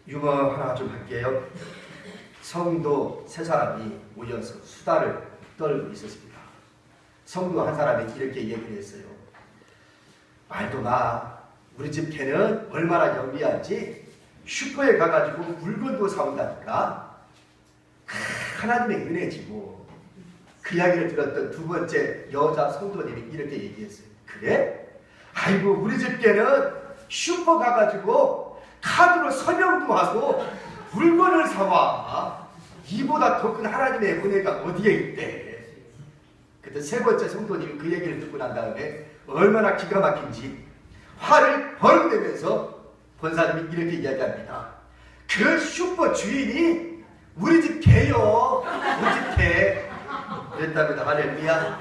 유머 하나 좀 할게요. 성도 세 사람이 모여서 수다를 떨고 있었습니다. 성도 한 사람이 이렇게 얘기를 했어요. 말도 마. 우리 집 개는 얼마나 영리한지 슈퍼에 가가지고 물건도 사온다니까. 하나님의 은혜지 뭐. 그 이야기를 들었던 두 번째 여자 성도님이 이렇게 얘기했어요. 그래? 아이고 우리 집 개는 슈퍼 가가지고 카드로 서명도 하고 물건을 사와. 이보다 더 큰 하나님의 은혜가 어디에 있대. 그때 세 번째 성도님이 그 얘기를 듣고 난 다음에 얼마나 기가 막힌지 화를 벌 내면서 권사님이 이렇게 이야기합니다. 그 슈퍼 주인이 우리 집 개요. 우리 집 개. 그랬답니다. 할렐루야.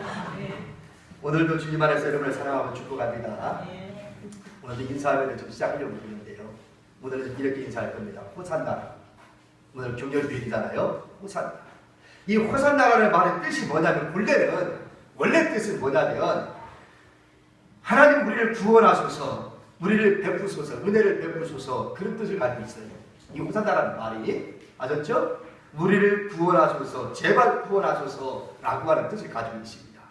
오늘도 주님 안에서 여러분을 사랑하고 축복합니다. 오늘도 인사하면 좀 시작하려고 하는데요. 오늘은 이렇게 인사할 겁니다. 호산나. 오늘 종료주일이잖아요. 호산나. 이 호산나라는 말의 뜻이 뭐냐면 원래 뜻은 뭐냐면 하나님 우리를 구원하소서, 우리를 베푸소서, 은혜를 베푸소서 그런 뜻을 가지고 있어요. 이 호산나라는 말이 아셨죠? 우리를 구원하소서, 제발 구원하소서 라고 하는 뜻을 가지고 있습니다.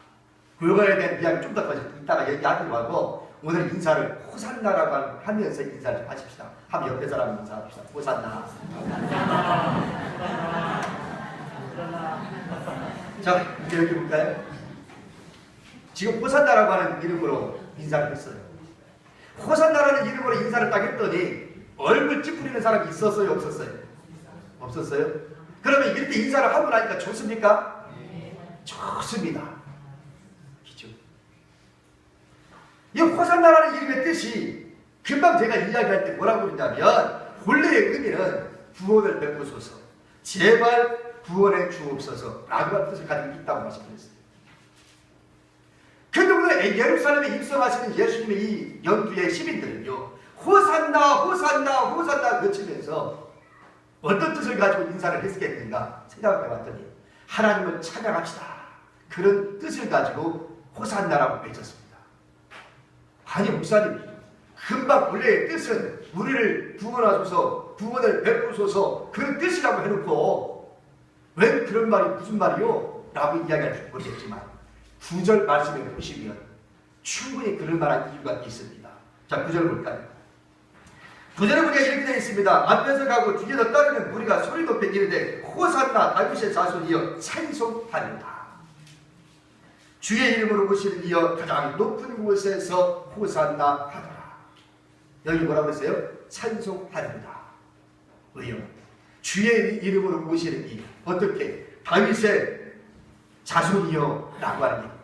그거에 대한 이야기 좀 더 이따가 얘기하기로 하고 오늘 인사를 호산나라고 하면서 인사를 좀 하십시다. 한번 옆에 사람 인사합시다. 호산나. 자, 이제 여기 볼까요? 지금 호산나라고 하는 이름으로 인사를 했어요. 호산나라는 이름으로 인사를 딱 했더니 얼굴 찌푸리는 사람이 있었어요? 없었어요? 없었어요? 그러면 이렇게 인사를 하고 나니까 좋습니까? 좋습니다. 기죠. 이 호산나라는 이름의 뜻이 금방 제가 이야기할 때 뭐라고 그러냐면 본래의 의미는 구원을 베푸소서, 제발 구원해 주옵소서 라고 하는 뜻을 가지고 있다고 말씀드렸어요. 근데 오늘 예루살렘에 입성하시는 예수님의 이 영주의 시민들은요, 호산나 호산나 호산나 외치면서 어떤 뜻을 가지고 인사를 했겠는가 생각해 봤더니 하나님을 찬양합시다 그런 뜻을 가지고 호산나라고 외쳤습니다. 아니 목사님, 금방 본래의 뜻은 우리를 구원하소서, 구원을 베푸소서 그런 뜻이라고 해놓고 왜 그런 말이 무슨 말이요? 라고 이야기할 줄 모르겠지만 9절 말씀에 보시면 충분히 그럴 만한 이유가 있습니다. 자, 9절 볼까요? 9절에 보니까 이렇게 되어 있습니다. 앞에서 가고 뒤에서 따르는 무리가 소리 높여 이르되 호산나 다윗의 자손이여 찬송하리로다. 주의 이름으로 오시는 이여 가장 높은 곳에서 호산나 하더라. 여기 뭐라고 했어요? 찬송하리로다. 왜요? 주의 이름으로 오시는 이 어떻게? 다윗의 자손이여 라고 하는 얘기입니다.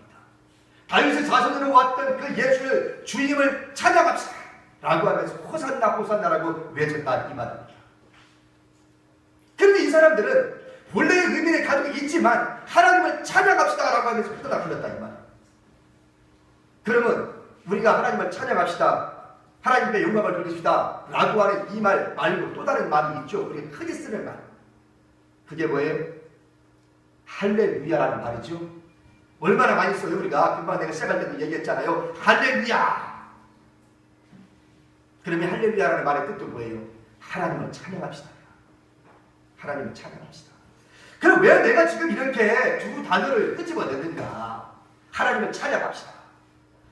다윗의 자손으로 왔던 그 예수를 주님을 찬양합시다 라고 하면서 호산나 호산나라고 외쳤다 이 말입니다. 그런데 이 사람들은 본래의 의미를 가지고 있지만 하나님을 찬양합시다 라고 하면서 흩어다 불렀다 이 말입니다. 그러면 우리가 하나님을 찬양합시다, 하나님께 영광을 돌립시다 라고 하는 이 말 말고 또 다른 말이 있죠. 우리가 크게 쓰는 말. 그게 뭐예요? 할렐루야라는 말이죠. 얼마나 많이 써요 우리가. 금방 내가 시작할 때도 얘기했잖아요. 할렐루야. 그러면 할렐루야라는 말의 뜻도 뭐예요? 하나님을 찬양합시다. 하나님을 찬양합시다. 그럼 왜 내가 지금 이렇게 두 단어를 끄집어냈는가? 하나님을 찬양합시다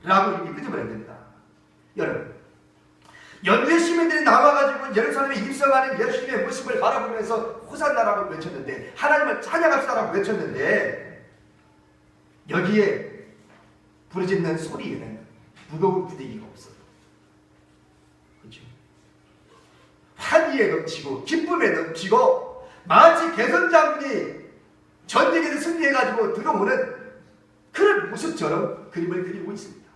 라고 이렇게 끄집어냈는가? 여러분, 연두의 시민들이 나와가지고 예루살렘에 입성하는 예수님의 모습을 바라보면서 호산나라고 외쳤는데, 하나님을 찬양합시다라고 외쳤는데, 여기에 부르짖는 소리에는 무거운 분위기가 없어요. 그렇죠? 환희에 넘치고 기쁨에 넘치고 마치 개선장군이 전쟁에서 승리해가지고 들어오는 그런 모습처럼 그림을 그리고 있습니다.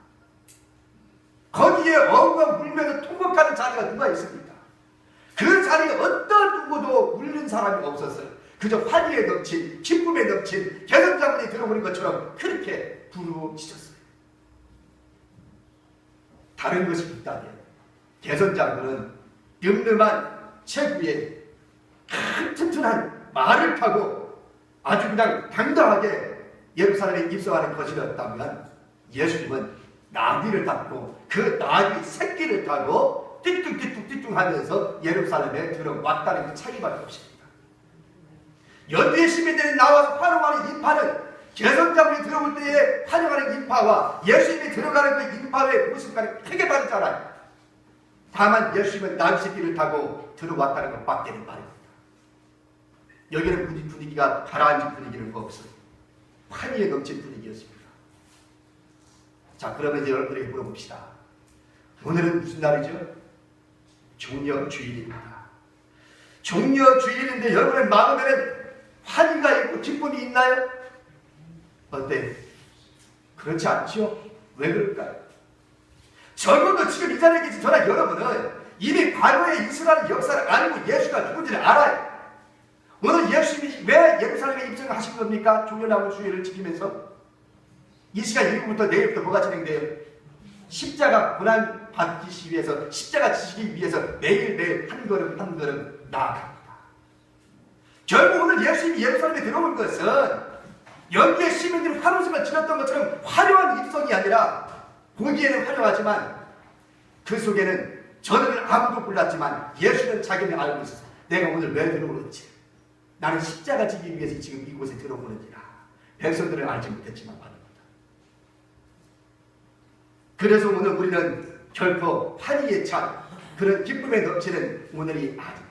거기에 엉엉 울면서 통곡하는 자리가 누가 있습니까? 그 자리에 어떤 누구도 울는 사람이 없었어요. 그저 환희에 넘친, 기쁨에 넘친 개선장군이 들어오는 것처럼 그렇게 부르짖었어요. 다른 것이 있다면 개선장군은 늠름한 체구에 큰 튼튼한 말을 타고 아주 그냥 당당하게 예루살렘에 입성하는 것이었다면, 예수님은 나귀를 타고 그 나귀 새끼를 타고 띠뚱띠뚱 하면서 예루살렘에 들어왔다는 그 차이밖에 없습니다. 연두의 시민들이 나와서 환호하는 인파는 개선자분이 들어올 때에 환영하는 인파와 예수님이 들어가는 그 인파의 모습과는 크게 다르잖아요. 다만 예수님은 나귀새끼를 타고 들어왔다는 것밖에는 말입니다. 여기는 분위기가 가라앉은 분위기는 없어요. 환희에 넘친 분위기였습니다. 자, 그러면 이제 여러분들에게 물어봅시다. 오늘은 무슨 날이죠? 종려주일입니다. 종려주일인데 여러분의 마음에는 환희가 있고 기쁨이 있나요? 어때요? 그렇지 않죠? 왜 그럴까요? 적어도 지금 이 자리에 계신 저나 여러분은 이미 과거의 이스라엘 역사를 알고 예수가 누군지를 알아요. 오늘 예수님이 왜 예루살렘에 입성을 하신 겁니까? 종려나무 주일을 지키면서 이 시간 일부부터 내일부터 뭐가 진행돼요? 십자가 고난 받기 위해서, 십자가 지시기 위해서 매일매일 한 걸음 한 걸음 나아갑니다. 결국 오늘 예수님이 예루살렘에 들어온 것은 여기에 시민들이 환호성을 지녔던 것처럼 화려한 입성이 아니라 보기에는 화려하지만 그 속에는 저들은 아무도 몰랐지만 예수는 자기는 알고 있었어요. 내가 오늘 왜 들어오는지, 나는 십자가 지기 위해서 지금 이곳에 들어오는지라 백성들은 알지 못했지만 말입니다. 그래서 오늘 우리는 결코 환희에 찬 그런 기쁨에 넘치는 오늘이 아닙니다.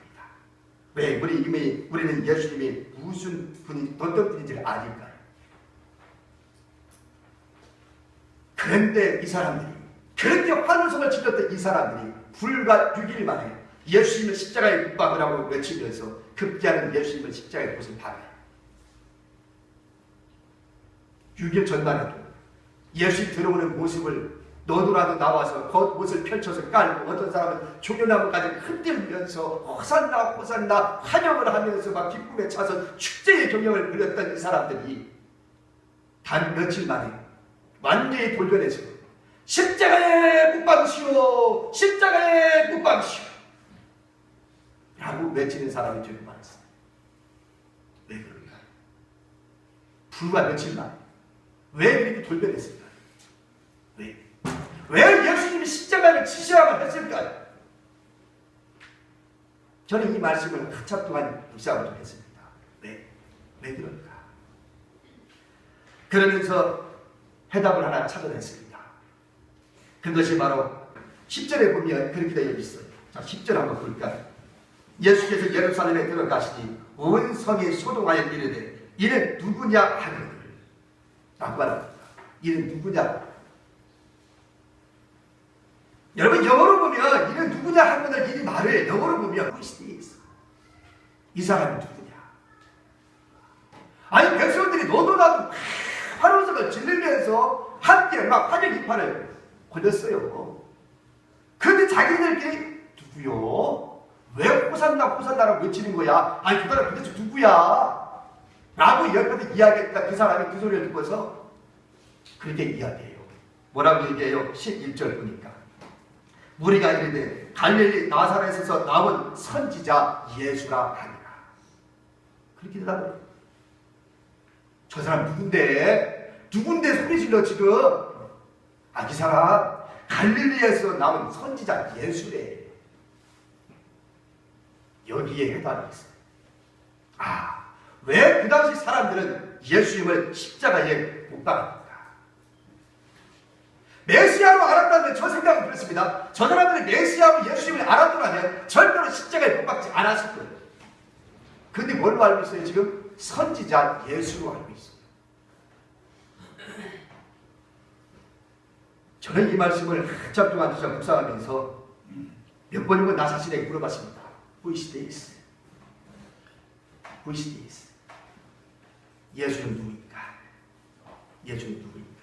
왜? 우리는 예수님이 무슨 분이 어떤 분인지를 아니까요. 그런데 이 사람들이, 그렇게 환호성을 질렀던 이 사람들이 불과 6일 만에 예수님을 십자가에 못 박으라고 외치면서 급기야는 예수님을 십자가에 못을 박아요. 6일 전만 해도 예수님 들어오는 모습을 너도라도 나와서 겉옷을 펼쳐서 깔고 어떤 사람은 종려나무까지 흔들면서 호산나 호산나 환영을 하면서 막 기쁨에 차서 축제의 경영을 벌였던 이 사람들이 단 며칠 만에 완전히 돌변해서 십자가에 못 박으시오, 십자가에 못 박으시오 라고 외치는 사람이 되게 많았어요. 왜 그럴까요? 불과 며칠 만에 왜 이렇게 돌변했을까요? 왜 예수님이 십자가를 지시하고 했을까요? 저는 이 말씀을 한참 동안 묵상을 좀 했습니다. 왜 그럴까? 그러면서 해답을 하나 찾아냈습니다. 그것이 바로 10절에 보면 그렇게 되어 있어요. 자, 10절 한번 볼까요? 예수께서 예루살렘에 들어가시니 온 성이 소동하여 이르되 이는 누구냐 하거늘 라고 말합니다. 이는 누구냐? 여러분 영어로 보면 이는 누구냐 하거늘 이 말을 영어로 보면 Who is this? 이 사람은 누구냐? 아니 백성들이 너도 나도 환호성을 지르면서 함께 막 환영 인파를 벌였어요. 그런데 자기들끼리 누구요? 왜 호산나라고 외치는 거야? 아니 그 사람 도대체 누구야? 라고 옆에서 이야기했다. 그 사람이 그 소리를 듣고서 그렇게 이야기해요. 뭐라고 얘기해요? 11절 보니까 우리가 이르되 갈릴리 나사렛에서 나온 선지자 예수라 하니라. 그렇게 대답해요. 저 사람 누군데 소리 질러 지금? 아, 이 사람 갈릴리에서 나온 선지자 예수래. 여기에 해답이 있어요. 아, 왜 그 당시 사람들은 예수님을 십자가에 못 박았는가? 메시아로 알았다면 저 생각은 그렇습니다. 저 사람들이 메시아로 예수님을 알았더라면 절대로 십자가에 못 박지 않았을 거예요. 근데 뭘로 알고 있어요? 지금 선지자 예수로 알고 있어요. 저는 이 말씀을 한참 동안 묵상하면서 몇 번이고 나 자신에게 물어봤습니다. Who is this? Who is this? 예수는 누구입니까? 예수는 누구입니까?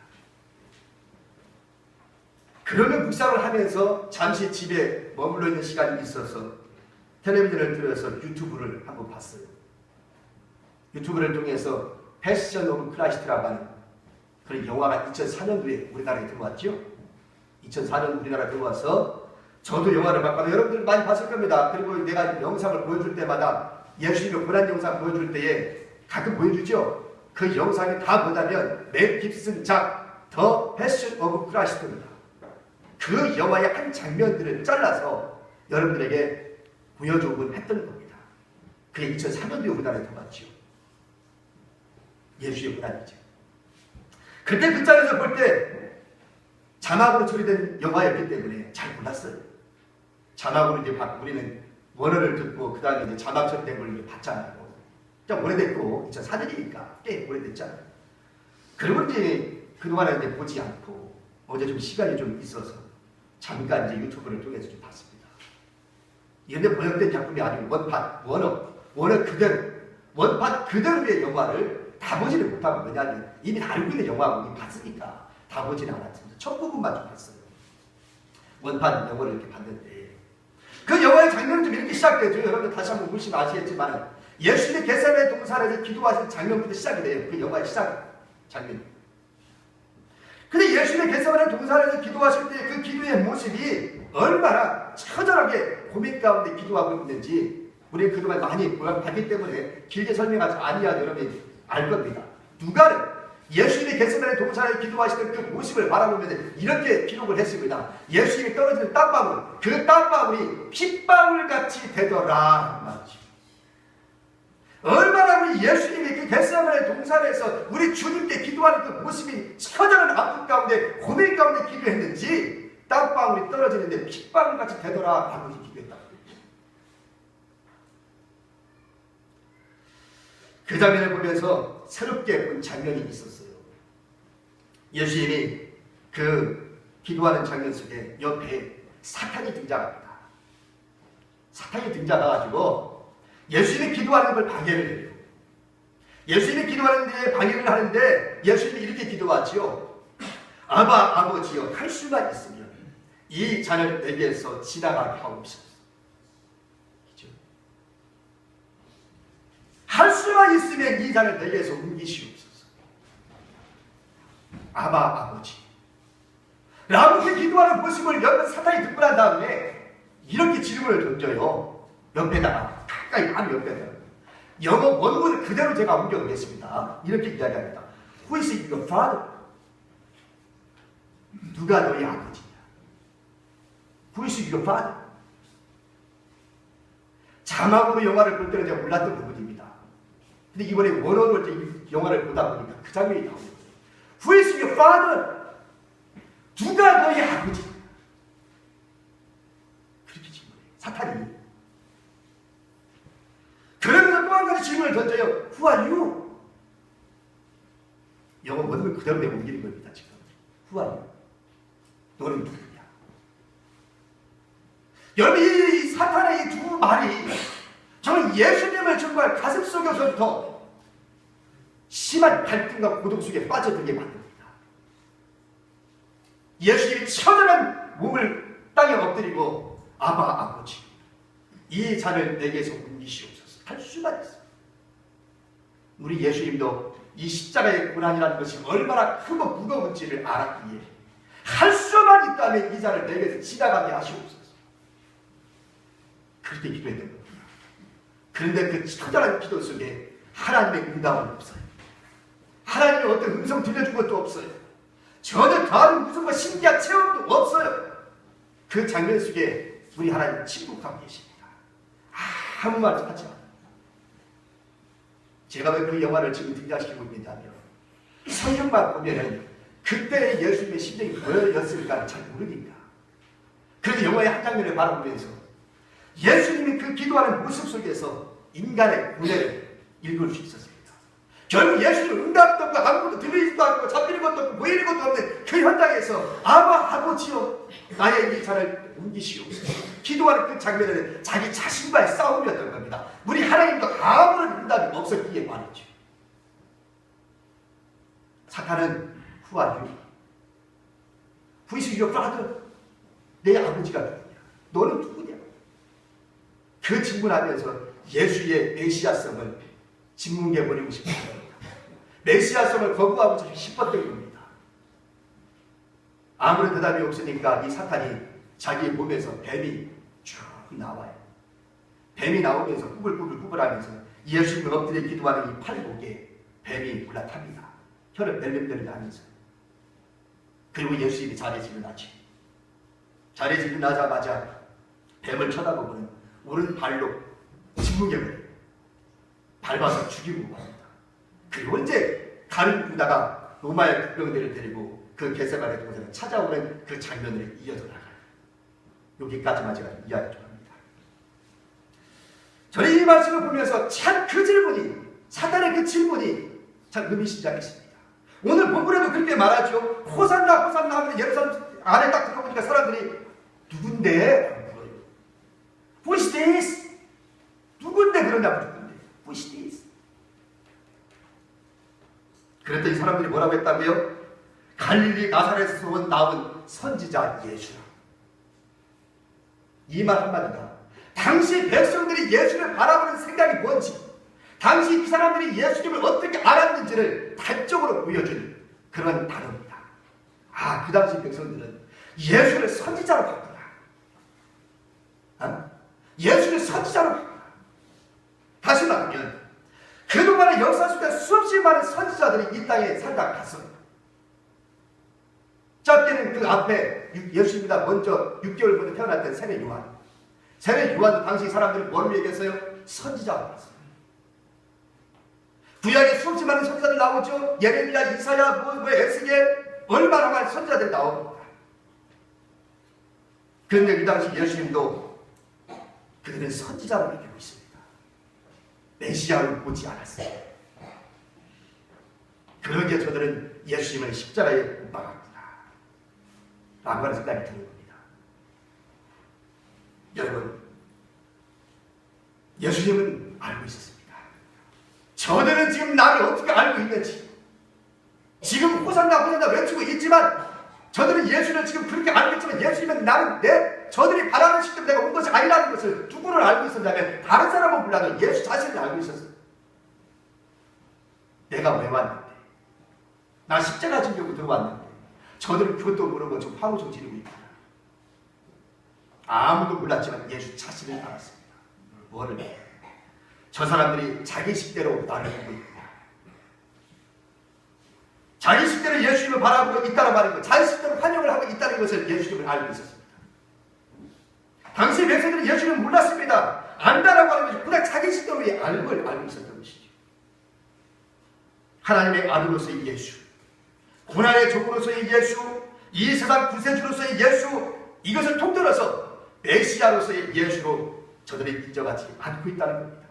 그러면 묵상을 하면서 잠시 집에 머물러 있는 시간이 있어서 텔레비전을 들어서 유튜브를 한번 봤어요. 유튜브를 통해서 패션 오브 크라이스트라고 하는 그런 영화가 2004년도에 우리나라에 들어왔죠. 2004년 우리나라에 들어와서 저도 영화를 봤거든요. 여러분들 많이 봤을 겁니다. 그리고 내가 영상을 보여줄 때마다 예수님의 고난 영상 보여줄 때에 가끔 보여주죠. 그 영상이 다 뭐냐면 멜 깁슨 작 더 패션 오브 크라이스트입니다. 그 영화의 한 장면들을 잘라서 여러분들에게 보여주곤 했던 겁니다. 그게 2004년도에 우리나라에 들어왔죠. 예수의 고난이죠. 그때 그 장에서 볼 때 자막으로 처리된 영화였기 때문에 잘 몰랐어요. 자막으로 이제 우리는 원어를 듣고 그 다음에 이제 자막 처리된 걸 봤잖아요. 좀 오래됐고 2004년이니까 꽤 오래됐잖아요. 그리고 이제 그동안에 이제 보지 않고 어제 좀 시간이 좀 있어서 잠깐 이제 유튜브를 통해서 좀 봤습니다. 이런데 번역된 작품이 아니고 원어 그대로의 영화를 다 보지를 못하고, 왜냐하면 이미 다 알고 있는 영화고 이미 봤으니까 다 보지는 않았습니다. 첫 부분만 좀 봤어요. 원판 영어를 이렇게 봤는데 그 영화의 장면은 좀 이렇게 시작되죠. 여러분들 다시 한번 보시면 아시겠지만 예수님이 겟세마네 동산에서 기도하신 장면부터 시작이 돼요. 그 영화의 시작 장면. 근데 예수님이 겟세마네 동산에서 기도하실 때 그 기도의 모습이 얼마나 처절하게 고민 가운데 기도하고 있는지 우리 그동안 많이 봤기 때문에 길게 설명하지 아니하도 여러분이 알 겁니다. 누가는 예수님이 겟세마네 동산에서 기도하시던 그 모습을 바라보면서 이렇게 기록을 했습니다. 예수님이 떨어지는 땀방울, 그 땀방울이 핏방울같이 되더라 말이죠. 얼마나 우리 예수님이 그 겟세마네 동산에서 우리 주님께 기도하는 그 모습이 처절한 아픔 가운데 고민 가운데 기도했는지 땀방울이 떨어지는데 핏방울같이 되더라 라고 기도했다. 그 장면을 보면서 새롭게 본 장면이 있었어요. 예수님이 그 기도하는 장면 속에 옆에 사탄이 등장합니다. 사탄이 등장해가지고 예수님이 기도하는 걸 방해를 해요. 예수님이 기도하는 데 방해를 하는데 예수님이 이렇게 기도하지요. 아버지여, 할 수만 있으면 이 잔을 내게서 지나가게 하옵소서. 할 수만 있으면 이 잔을 내게서 옮기시옵소서. 아버지 라고 기도하는 모습을 옆에 사탄이 듣고 난 다음에 이렇게 질문을 던져요. 옆에다가 가까이 바로 옆에다가 영어 원문을 그대로 제가 옮겨보겠습니다. 이렇게 이야기합니다. Who is your father? 누가 너희 아버지냐? Who is your father? 자막으로 영화를 볼 때는 제가 몰랐던 부분입니다. 근데 이번에 원어로 이제 영화를 보다 보니까 그 장면이 나옵니다. Who is your father? 누가 너희 아버지냐? 그렇게 질문해요. 사탄이. 그러면서 또 한 가지 질문을 던져요. Who are you? 영어 원문을 그대로 내가 옮기는 겁니다. 지금. Who are you? 너는 누구냐? 여러분 이 사탄의 이 두 말이 정말 예수님을 정말 가슴속에서부터 심한 갈등과 고통 속에 빠져들게 만듭니다. 예수님이 처절한 몸을 땅에 엎드리고 아버지 이 잔을 내게서 옮기시옵소서 할 수만 있어요. 우리 예수님도 이 십자가의 고난이라는 것이 얼마나 크고 무거운지를 알았기에 할 수만 있다면 이 잔을 내게서 지나가게 하시옵소서. 그렇게 기도했던 겁니다. 그런데 그 처절한 기도 속에 하나님의 응답은 없어요. 하나님의 어떤 음성 들려준 것도 없어요. 전혀 다른 무슨 신기한 체험도 없어요. 그 장면 속에 우리 하나님 침묵하고 계십니다. 아무 말도 하지 않아요. 제가 왜 그 영화를 지금 등장시키고 있느냐면 성경만 보면은 그때의 예수님의 심정이 뭐였을까 잘 모르니까. 그래서 영화의 한 장면을 바라보면서 예수님이 그 기도하는 모습 속에서 인간의 고뇌를 읽을 수 있었습니다. 결국 예수님은 응답도 없고 아무것도 들리지도 않고 잡히는 것도 없고 보이는 것도 없는 그 현장에서 아버지여 나의 이 잔을 옮기시옵소서. 기도하는 그 장면에는 자기 자신과의 싸움이었던 겁니다. 우리 하나님도 아무런 응답이 없었기에 말이죠. 사탄은 Who are you? Who is your father? 내 아버지가 누구냐? 너는 누구냐? 그 질문하면서 예수의 메시아성을 짓뭉개버리고 싶은 겁니다. 메시아성을 거부하고 싶었던 겁니다. 아무런 대답이 없으니까 이 사탄이 자기 몸에서 뱀이 쭉 나와요. 뱀이 나오면서 꾸불꾸불하면서 예수님을 엎드려 기도하는 이 팔복에 뱀이 올라탑니다. 혀를 멜멜멜 하면서. 그리고 예수님이 자리에 일어나지. 자리에 일어나자마자 뱀을 쳐다보고는 오른발로 짓무게를 밟아서 죽이고 갑니다. 그리고 이제 가는 구다가 로마의 국병들을 데리고 그 겟세마네 동산을 찾아오는 그 장면을 이어서 나가요. 여기까지만 제가 이야기 좀 합니다. 저는 이 말씀을 보면서 참 그 질문이, 사단의 그 질문이 참 의미심장했습니다. 오늘 본문에도 그렇게 말하죠. 호산나 호산나 하면 예루살렘 안에 딱 들어보니까 사람들이 누군데? Who is this? 누군데 그러냐고. 누군데? Who is this? 그랬더니 사람들이 뭐라고 했다고요? 갈릴리 나사렛에서 나온 선지자 예수라. 이 말 한마디가 당시 백성들이 예수를 바라보는 생각이 뭔지, 당시 그 사람들이 예수님을 어떻게 알았는지를 단적으로 보여준 그런 단어입니다. 아, 그 당시 백성들은 예수를 선지자로 봤구나. 예수를 선지자로 봤구나. 다시 말하면 그동안의 역사 속에 수없이 많은 선지자들이 이 땅에 살다 갔습니다. 짧게는 그 앞에 예수님보다 먼저 6개월 먼저 태어났던 세례 요한. 세례 요한도 당시 사람들이 뭘 얘기했어요? 선지자로 봤어요. 구약에 수없이 많은 선지자들 나오죠. 예레미야, 이사야, 에스겔, 얼마나 많은 선지자들이 나옵니다. 그런데 이 당시 예수님도 그들은 선지자로 여기고 있습니다. 메시아를 보지 않았어요. 그러기에 저들은 예수님을 십자가에 못 박았구나 라고 하는 생각이 드는 겁니다. 여러분, 예수님은 알고 있었습니다. 저들은 지금 나를 어떻게 알고 있는지, 지금 호산나 호산나 외치고 있지만 저들은 예수를 지금 그렇게 알고 있지만 예수님은 나는 저들이 바라는 시점 내가 온 것이 아니라는 것을 누구를 알고 있었냐면 다른 사람은 몰라도 예수 자신을 알고 있었어요. 내가 왜 왔는데, 나 십자가 지려고 들어왔는데 저들은 그것도 모르고 좀 화우성 지르고 있구나. 아무도 몰랐지만 예수 자신을 알았습니다. 뭐를? 저 사람들이 자기 식대로 나를 보고 있구나. 자기 식대로 예수님을 바라보고 있다는 말이고 자기 식대로 환영을 하고 있다는 것을 예수님을 알고 있었습니다. 당시 백성들은 예수님을 몰랐습니다. 안다라고 하는 것이 그냥 자기 식대로 알고 있었던 것이죠. 하나님의 아들로서의 예수, 고난의 종으로서의 예수, 이 세상 구세주로서의 예수, 이것을 통틀어서 메시아로서의 예수로 저들이 인정하지 않고 있다는 겁니다.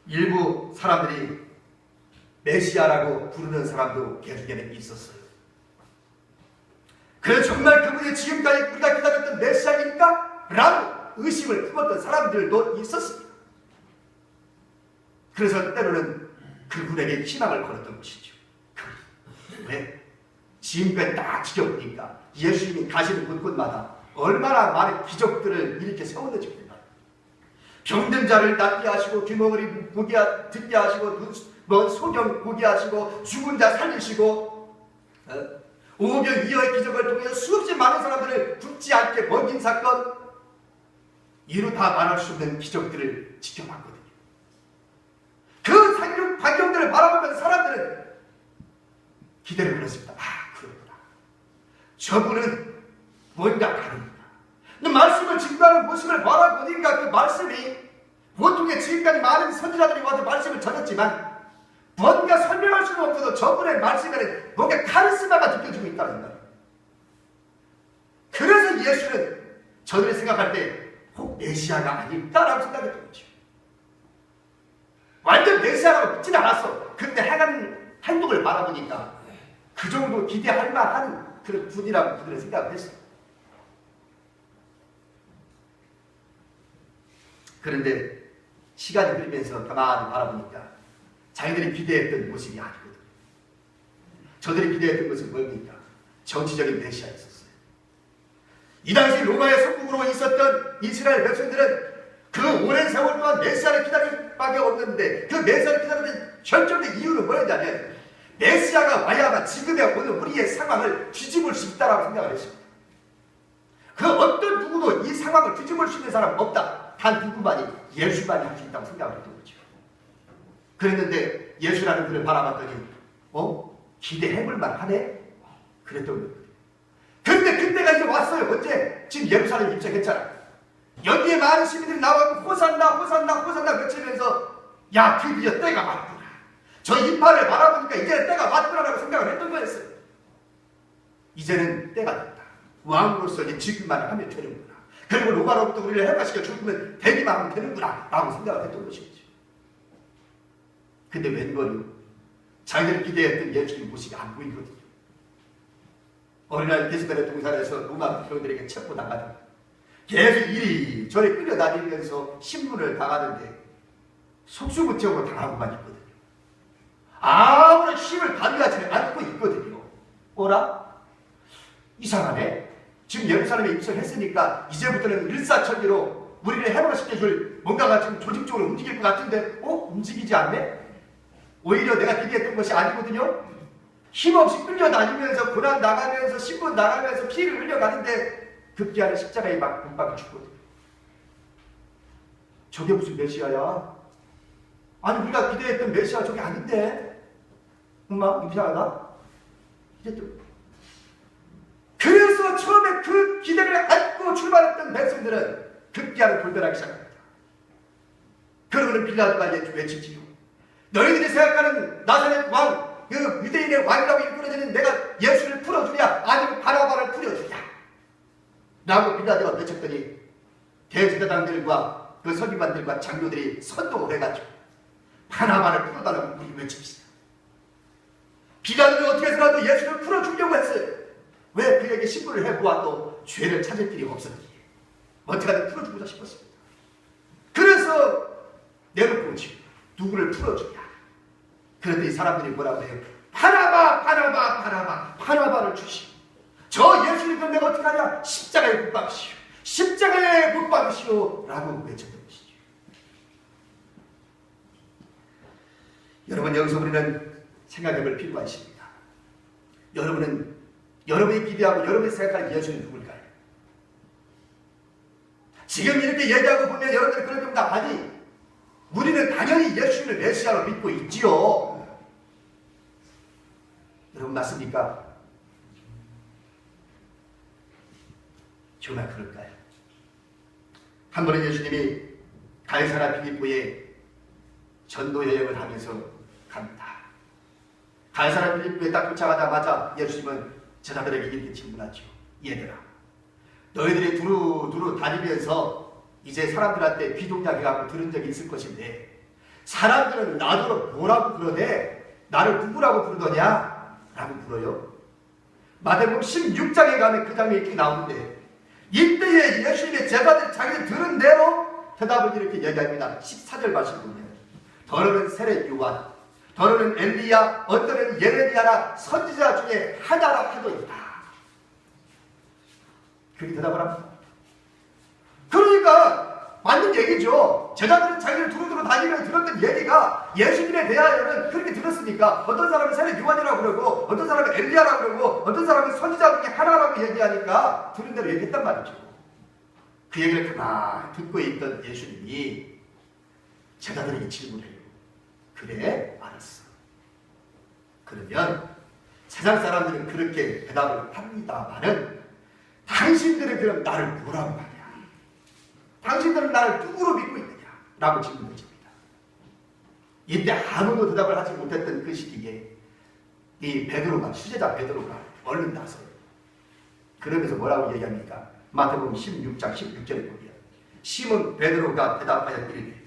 일부 사람들이 메시아라고 부르는 사람도 개중에는 있었어요. 그래서 정말 그분이 지금까지 우리가 기다렸던 메시아입니까? 라고 의심을 품었던 사람들도 있었습니다. 그래서 때로는 그분에게 희망을 걸었던 것이죠. 왜? 지금까지 딱 지켜보니까 예수님이 가시는 곳곳마다 얼마나 많은 기적들을 이렇게 세웠는지 몰라요. 병든 자를 낫게 하시고, 귀머거리 듣게 하시고, 소경 보게 하시고, 죽은 자 살리시고, 오병이어의 기적을 통해서 수없이 많은 사람들을 죽지 않게 먹인 사건, 이루 다 말할 수 없는 기적들을 지켜봤거든요. 그 광경들을 바라보면서 사람들은 기대를 걸었습니다. 아, 그렇구나. 저분은 뭔가 다릅니다. 말씀을 증거하는 모습을 바라보니까 그 말씀이 보통의 지금까지 많은 선지자들이 와서 말씀을 전했지만 뭔가 설명할 수는 없어도 저분의 말씀에는 뭔가 카리스마가 느껴지고 있다는 거예요. 그래서 예수는 저들이 생각할 때 혹 메시아가 아닐까라고 생각했던 거죠. 완전 메시아라고 믿지는 않았어. 근데 행하는 행동을 바라보니까 그 정도 기대할 만한 그런 분이라고 그들은 생각을 했어요. 그런데 시간이 흐르면서 가만히 바라보니까 자기들이 기대했던 모습이 아니거든요. 저들이 기대했던 것은 뭡니까? 정치적인 메시아였었어요. 이 당시 로마의 속국으로 있었던 이스라엘 백성들은 그 오랜 세월 동안 메시아를 기다릴 밖에 없는데 그 메시아를 기다리는 결정된 이유는 뭐였냐면 메시아가 와야만 지금의 오늘 우리의 상황을 뒤집을 수 있다고 생각을 했습니다. 그 어떤 누구도 이 상황을 뒤집을 수 있는 사람은 없다. 단 누구만이 예수만이 할 수 있다고 생각을 했던 거죠. 그랬는데 예수라는 분을 바라봤더니 기대해볼 만하네? 그랬던 거예요. 그런데 그 그때가 이제 왔어요. 언제? 지금 예루살렘 입성했잖아. 여기에 많은 시민들이 나와서 호산나 호산나 호산나 외치면서 야, 드디어 때가 왔구나. 저 인파를 바라보니까 이제는 때가 왔구나라고 생각을 했던 거였어요. 이제는 때가 됐다. 왕으로서 이제 지금만 하면 되는구나. 그리고 로마로부터 우리를 해방시켜 죽으면 되기만 하면 되는구나 라고 생각을 했던 것이죠. 근데 웬걸요? 자기들이 기대했던 예수님 모습이 안 보이거든요. 어느 날 게스베네 동산에서 로마 병들에게 체포당하다 계속 이리저리 끌려다니면서 신문을 당하는데 속수무책으로 당하고만 있거든요. 아무런 힘을 발휘하지 않고 있거든요. 어라? 이상하네. 지금 예루살렘에 입성했으니까 이제부터는 일사천리로 우리를 해방시켜줄 뭔가가 지금 조직적으로 움직일 것 같은데 움직이지 않네? 오히려 내가 기대했던 것이 아니거든요. 힘없이 끌려다니면서 고난 나가면서 신분 나가면서 피를 흘려가는데 급기야는 십자가에 막 못 박혀 죽거든요. 저게 무슨 메시아야? 아니 우리가 기대했던 메시아 저게 아닌데? 엄마 이상하다? 이제 또 그래서 처음에 그 기대를 안고 출발했던 백성들은 급기야는 돌변하기 시작합니다. 그러고는 빌라도가 외치지요. 너희들이 생각하는 나사렛 왕, 그 유대인의 왕이라고 일컬어지는 내가 예수를 풀어주랴 아니면 바라바를 풀어주랴 라고 빌라도가 외쳤더니 대제사장들과 그 서기관들과 장로들이 선동을 해가지고 바나바를 풀어달라고 우리 외칩시다. 빌라도는 어떻게 해서라도 예수를 풀어주려고 했어요. 왜 그에게 신문을 해보아도 죄를 찾을 길이 없었기에 어떻게 하든 풀어주고자 싶었습니다. 그래서 내놓고 오지요. 누구를 풀어주냐. 그런데 이 사람들이 뭐라고 해요? 바나바 바나바 바나바 바나바를 주시오. 저 예수님을 내가 어떻게 하냐? 십자가에 못 박으시오. 십자가에 못 박으시오 라고 외쳤던 것이죠. 여러분 여기서 우리는 생각해볼 필요가 있습니다. 여러분은 여러분이 기대하고 여러분이 생각하는 예수는 누굴까요? 지금 이렇게 얘기하고 보면 여러분들이 그럴 겁니다. 아니 우리는 당연히 예수님을 메시아로 믿고 있지요. 여러분 맞습니까? 정말 그럴까요? 한 번은 예수님이 가이사랴 빌립보에 전도 여행을 하면서 갑니다. 가이사랴 빌립보에 딱 도착하자마자 예수님은 제자들에게 이렇게 질문하죠. 얘들아, 너희들이 두루두루 다니면서 이제 사람들한테 비동작해갖고 들은 적이 있을 것인데 사람들은 나더러 뭐라고 부르네? 나를 누구라고 부르더냐? 라고 물어요. 마태복음 16장에 가면 그 장면이 이렇게 나오는데 이때에 예수님의 제자들이 자기들 들은 대로 대답을 이렇게 얘기합니다. 14절 말씀 보면 더러는 세례 요한, 더러는 엘리야, 어떠는 예레미야나 선지자 중에 하나라 하더이다. 그렇게 대답을 합니다. 그러니까 맞는 얘기죠. 제자들은 자기를 두루두루 다니면서 들었던 얘기가 예수님에 대하여는 그렇게 들었으니까 어떤 사람은 세례 요한이라고 그러고 어떤 사람은 엘리야라고 그러고 어떤 사람은 선지자 중에 하나라고 얘기하니까 들은 대로 얘기했단 말이죠. 그 얘기를 가만히 듣고 있던 예수님이 제자들에게 질문해요. 그래? 알았어. 그러면 세상 사람들은 그렇게 대답을 합니다마는 당신들은 그럼 나를 뭐라고 하냐? 당신들은 나를 누구로 믿고 있느냐? 라고 질문을 줍니다. 이때 아무도 대답을 하지 못했던 그 시기에 이 베드로가, 수제자 베드로가 얼른 나서요. 그러면서 뭐라고 얘기합니까? 마태복음 16장 16절에 보면 시몬 베드로가 대답하여 이르되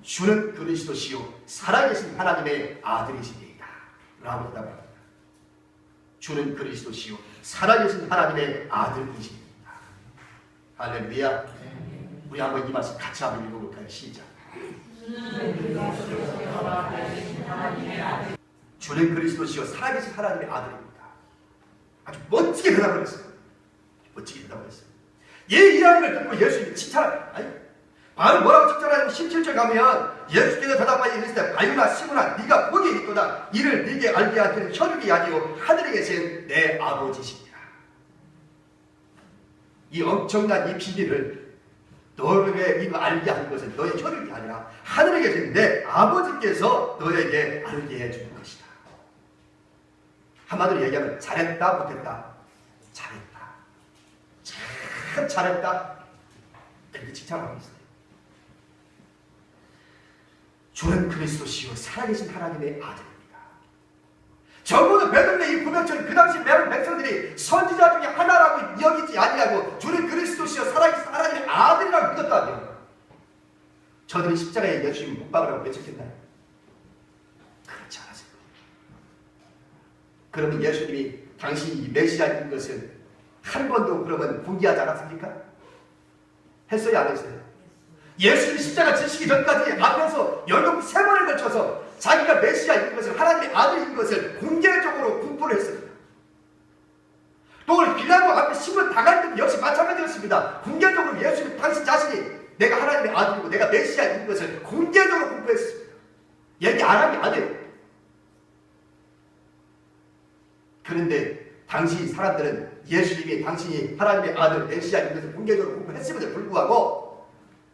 주는 그리스도시요 살아계신 하나님의 아들이시니이다 라고 대답합니다. 주는 그리스도시요 살아계신 하나님의 아들이시니이다. 할렐루야. 우리 한번 이 말씀 같이 한번 읽어볼까요? 시작. 주는 그리스도시요 살아계신 하나님의 아들입니다. 아주 멋지게 대답을 했어요. 멋지게 대답을 했어요. 이 이야기를 듣고 예수님이 바로 뭐라고 칭찬하냐면 17절 가면 예수께서 대답하여 이르시되 바요나 시몬아 네가 복이 있도다. 이를 네게 알게 하시는 혈육이 아니요 하늘에 계신 내 아버지시니라. 이 엄청난 이 비밀을 너에게 이거 알게 하는 것은 너의 혈육이 아니라 하늘에 계신 내 아버지께서 너에게 알게 해주는 것이다. 한마디로 얘기하면 잘했다 못했다? 잘했다. 참 잘했다. 그렇게 칭찬하고 있어요. 주는 그리스도시요 살아계신 하나님의 아들입니다. 적어도 베들레헴 이 구명처럼 그 당시 많은 백성들이 선지자 중에 하나라고 여기지 아니하고 주는 그리스도시요 살아계신 하나님의 아들이라고 믿었다면 저들이 십자가에 예수님 못 박으라고 외쳤겠나요? 그렇지 않았어요. 그러면 예수님이 당신이 메시아인 것을 한 번도 그러면 공개하지 않았습니까? 했어요, 안 했어요? 예수님이 십자가 지시기 전까지 앞에서 13번을 걸쳐서 자기가 메시아인 것을, 하나님의 아들인 것을 공개적으로 공포를 했습니다. 또 오늘 빌라도 앞에 신문 당할 때도 역시 마찬가지였습니다. 공개적으로 예수님 당신 자신이 내가 하나님의 아들이고 내가 메시아인 것을 공개적으로 공포했습니다. 얘기 안 한 게 아니에요. 그런데 당시 사람들은 예수님이 당신이 하나님의 아들 메시아인 것을 공개적으로 공포했음에도 불구하고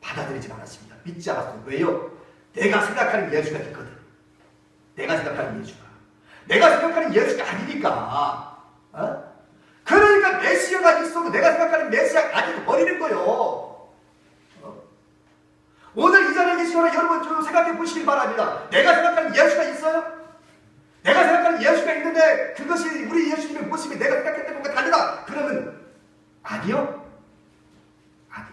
받아들이지 않았습니다. 믿지 않았습니다. 왜요? 내가 생각하는 예수가 있거든. 내가 생각하는 예수가. 내가 생각하는 예수가 아니니까. 그러니까 메시아가 있어도 내가 생각하는 메시아가 아니고 버리는 거요. 오늘 이 자리에 계시거나 여러분 좀 생각해 보시길 바랍니다. 내가 생각하는 예수가 있어요? 내가 생각하는 예수가 있는데 그것이 우리 예수님의 모습이 내가 생각했던 것과 다르다. 그러면 아니요? 아니요.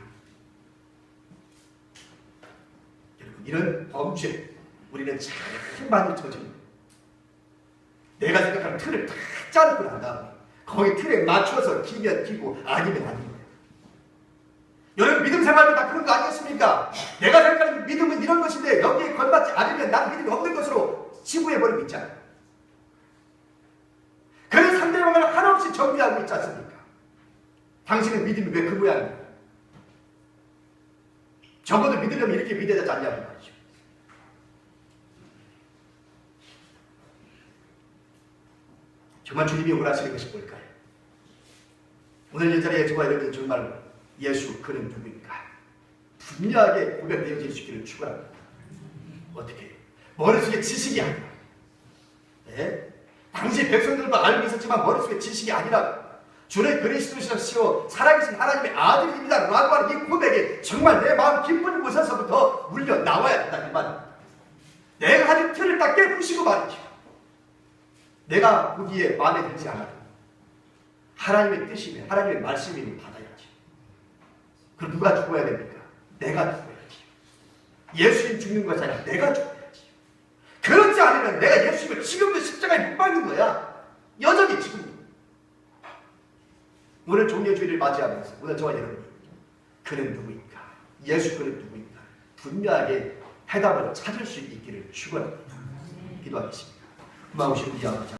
여러분 이런 범죄 우리는 참 많이 저집니다. 내가 생각하는 틀을 다 짜놓고 난 다음에 거기 틀에 맞춰서 기면 기고 아니면 아닌 거예요. 여러분 믿음 생활도 다 그런 거 아니겠습니까? 내가 생각하는 믿음은 이런 것인데 여기에 걸맞지 않으면 나는 믿음이 없는 것으로 치부해버리고 있잖아요. 그런 상대방을 한없이 정죄하고 있지 않습니까? 당신의 믿음이 왜 그 모양이에요? 적어도 믿으려면 이렇게 믿어야 되지 않냐고 말이죠. 정말 주님이 원하시는 것이 뭘까요? 오늘 이 자리에 저와 여러분 정말 예수 그는 누구인가? 분명하게 고백되어질 수 있기를 축원합니다. 어떻게 해요? 머릿속에 지식이 아니라 네? 당시 백성들도 알고 있었지만 머릿속에 지식이 아니라 주는 그리스도시요 살아계신 하나님의 아들입니다 라고 하는 이 고백이 정말 내 마음 깊은 곳에서부터 울려 나와야 된다 이 말입니다. 내가 가진 틀을 딱 깨부시고 말이죠. 내가 보기에 마음에 들지 않아도 하나님의 뜻이면 하나님의 말씀이면 받아야지. 그럼 누가 죽어야 됩니까? 내가 죽어야지. 예수님 죽는 것이 아니라 내가 죽어야지. 그렇지 않으면 내가 예수님을 지금도 십자가에 못 박는 거야. 여전히 지금. 오늘 종려주의를 맞이하면서 오늘 저와 여러분이 그는 누구인가? 예수 그는 누구인가? 분명하게 해답을 찾을 수 있기를 축원합니다. 기도하겠습니다. 고마우신 우리 아버지.